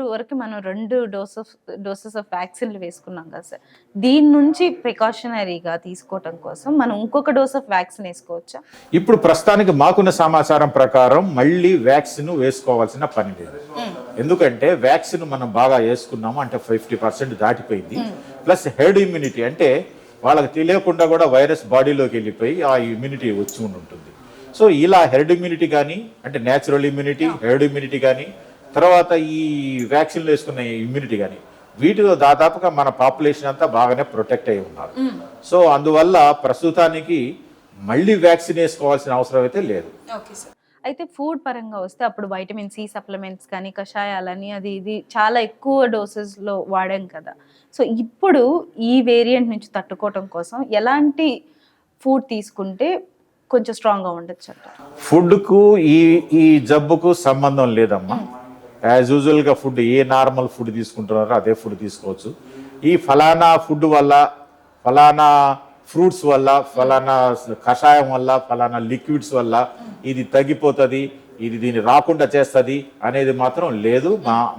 ఇప్పుడు వరకు మనం 2 డోసెస్ ఆఫ్ వ్యాక్సిన్‌లు వేసుకున్నాం కదా సార్. దీని నుంచి ప్రికాషనరీగా తీసుకోవటం కోసం మనం ఇంకొక డోస్ ఆఫ్ వ్యాక్సిన్ ఏసుకోవచ్చా? ఇప్పుడు ప్రస్తుతానికి మాకున్న సమాచారం ప్రకారం మళ్ళీ వ్యాక్సిన్ వేసుకోవాల్సిన పని లేదు. ఎందుకంటే వ్యాక్సిన్ మనం బాగా వేసుకున్నాము అంటే 50% దాటిపోయింది. ప్లస్ హెర్డ్ ఇమ్యూనిటీ అంటే వాళ్ళకి తెలియకుండా కూడా వైరస్ బాడీలోకి వెళ్ళిపోయి ఆ ఇమ్యూనిటీ వచ్చి ఉంటుంది. సో ఇలా హెర్డ్ ఇమ్యూనిటీ కానీ అంటే న్యాచురల్ ఇమ్యూనిటీ, హెర్డ్ ఇమ్యూనిటీ కానీ తర్వాత ఈ వ్యాక్సిన్లు వేసుకున్న ఇమ్యూనిటీ కానీ వీటిలో దాదాపుగా మన పాపులేషన్ అంతా బాగానే ప్రొటెక్ట్ అయి ఉన్నారు. సో అందువల్ల ప్రస్తుతానికి మళ్ళీ వ్యాక్సిన్ వేసుకోవాల్సిన అవసరం అయితే లేదు. Okay sir. అయితే ఫుడ్ పరంగా వస్తే అప్పుడు వైటమిన్ సి సప్లిమెంట్స్ కానీ, కషాయాలని అది ఇది చాలా ఎక్కువ డోసెస్‌లో వాడాం కదా! సో ఇప్పుడు ఈ వేరియంట్ నుంచి తట్టుకోవటం కోసం ఎలాంటి ఫుడ్ తీసుకుంటే కొంచెం స్ట్రాంగ్‌గా ఉండొచ్చంటారు? ఫుడ్కు ఈ ఈ జబ్బుకు సంబంధం లేదమ్మా. యాజ్ యూజువల్గా ఫుడ్ ఏ నార్మల్ ఫుడ్ తీసుకుంటున్నారో అదే ఫుడ్ తీసుకోవచ్చు. ఈ ఫలానా ఫుడ్ వల్ల, ఫలానా ఫ్రూట్స్ వల్ల, ఫలానా కషాయం వల్ల, ఫలానా లిక్విడ్స్ వల్ల ఇది తగ్గిపోతుంది, ఇది దీన్ని రాకుండా చేస్తుంది అనేది మాత్రం లేదు.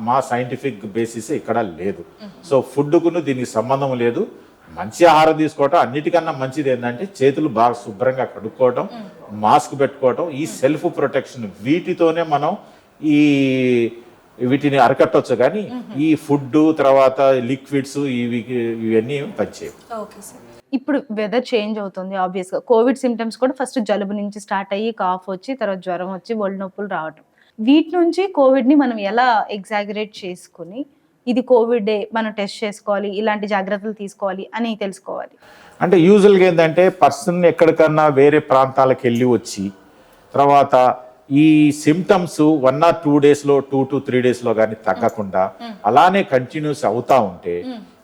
మా సైంటిఫిక్ బేసిస్ ఇక్కడ లేదు. సో ఫుడ్కును దీనికి సంబంధం లేదు. మంచి ఆహారం తీసుకోవటం అన్నిటికన్నా మంచిది ఏంటంటే చేతులు బాగా శుభ్రంగా కడుక్కోవటం, మాస్క్ పెట్టుకోవటం, ఈ సెల్ఫ్ ప్రొటెక్షన్ వీటితోనే మనం వీటిని అరికట్టవచ్చు. కానీ ఈ ఫుడ్ తర్వాత లిక్విడ్స్ ఇవన్నీ పనిచేయవు. Okay sir. ఇప్పుడు వెదర్ చేంజ్ అవుతుంది ఆబ్వియస్‌గా. కోవిడ్ సింప్టమ్స్ కూడా ఫస్ట్ జలుబు నుంచి స్టార్ట్ అయ్యి కాఫ్ వచ్చి తర్వాత జ్వరం వచ్చి ఒళ్ళు నొప్పులు రావటం. వీటి నుంచి కోవిడ్‌ని మనం ఎలా ఎగ్జాగరేట్ చేసుకుని ఇది కోవిడే మనం టెస్ట్ చేసుకోవాలి, ఇలాంటి జాగ్రత్తలు తీసుకోవాలి అని తెలుసుకోవాలి? అంటే యూజువల్గా ఏంటంటే పర్సన్ ఎక్కడికన్నా వేరే ప్రాంతాలకు వెళ్ళి వచ్చి తర్వాత ఈ సిమ్టమ్స్ 1 or 2 డేస్లో 2 to 3 డేస్లో కానీ తగ్గకుండా అలానే కంటిన్యూస్ అవుతా ఉంటే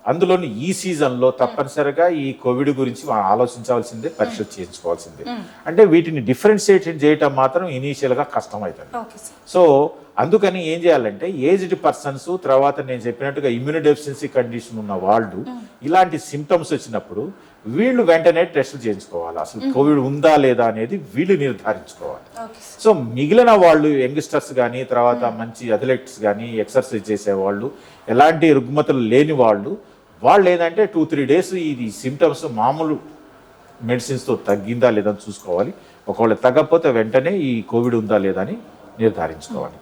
అందులోని ఈ సీజన్లో తప్పనిసరిగా ఈ కోవిడ్ గురించి ఆలోచించవలసిందే, పరీక్ష చేయించుకోవాల్సిందే. అంటే వీటిని డిఫరెన్షియేట్ చేయటం మాత్రం ఇనీషియల్గా కష్టం అవుతుంది. సో అందుకని ఏం చేయాలంటే ఏజ్డ్ పర్సన్స్ తర్వాత నేను చెప్పినట్టుగా ఇమ్యూనో డెఫిషియన్సీ కండిషన్ ఉన్న వాళ్ళు ఇలాంటి సిమ్టమ్స్ వచ్చినప్పుడు వీళ్ళు వెంటనే టెస్టులు చేయించుకోవాలి. అసలు కోవిడ్ ఉందా లేదా అనేది వీళ్ళు నిర్ధారించుకోవాలి. సో మిగిలిన వాళ్ళు యంగ్స్టర్స్ కానీ తర్వాత మంచి అథ్లెట్స్ కానీ ఎక్సర్సైజ్ చేసేవాళ్ళు ఎలాంటి రుగ్మతలు లేని వాళ్ళు ఏంటంటే 2-3 డేస్ ఇది సిమ్టమ్స్ మామూలు మెడిసిన్స్తో తగ్గిందా లేదా చూసుకోవాలి. ఒకవేళ తగ్గకపోతే వెంటనే ఈ కోవిడ్ ఉందా లేదా అని నిర్ధారించుకోవాలి.